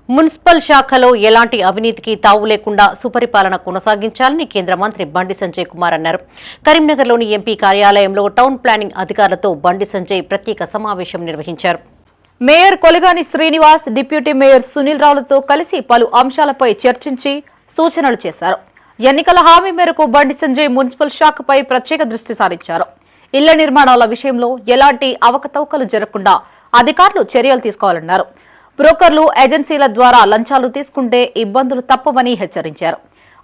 Municipal శాఖలో ఎలాంటి అవినీతికి తావు లేకుండా సుపరిపాలన కొనసాగించాలని కేంద్ర మంత్రి బండి సంజయ్ కుమార్ అన్నారు. కరీంనగర్లోని ఎంపీ కార్యాలయంలో టౌన్ ప్లానింగ్ అధికారులతో బండి సంజయ్ ప్రత్యేక సమావేశం నిర్వహించారు. Mayor Koligani Srinivas, deputy mayor Sunil రావులతో కలిసి పలు అంశాలపై చర్చించి సూచనలు చేశారు. ఎన్నికల హామీ మేరకు బండి సంజయ్ మున్సిపల్ శాఖపై ప్రత్యేక దృష్టి సారించారు. ఇళ్ల నిర్మాణాల విషయంలో ఎలాంటి అవకతవకలు జరగకుండా అధికారులు చర్యలు తీసుకోవాలన్నారు. బ్రోకర్లు, ఏజెన్సీల ద్వారా లంచాలు తీసుకుంటే ఇబ్బందులు తప్పవని హెచ్చరించారు.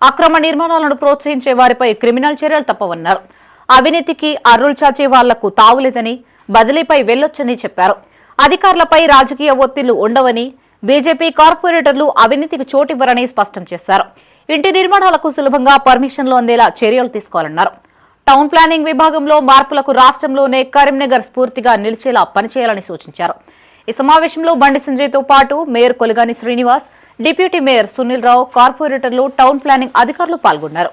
అక్రమ నిర్మాణాలను ప్రోత్సహించే వారిపై క్రిమినల్ చర్యలు తప్పవన్నారు. అవినీతికి అర్రులు చాచే వాళ్లకు తావులేదని, బదిలీపై వెళ్లొచ్చని చెప్పారు. అధికారులపై రాజకీయ ఒత్తిళ్లు ఉండవని, బీజేపీ కార్పొరేటర్లు అవినీతికి చోటివ్వరని స్పష్టం చేశారు. ఇంటి నిర్మాణాలకు సులభంగా పర్మిషన్లు అందేలా చర్యలు తీసుకోవాలన్నారు. టౌన్ ప్లానింగ్ విభాగంలో మార్పులకు రాష్ట్రంలోనే కరీంనగర్ స్ఫూర్తిగా నిలిచేలా పనిచేయాలని సూచించారు. ఈ సమావేశంలో బండి సంజయ్తో పాటు mayor Koligani Srinivas, deputy mayor Sunil Rao, కార్పొరేటర్లు, టౌన్ ప్లానింగ్ అధికారులు పాల్గొన్నారు.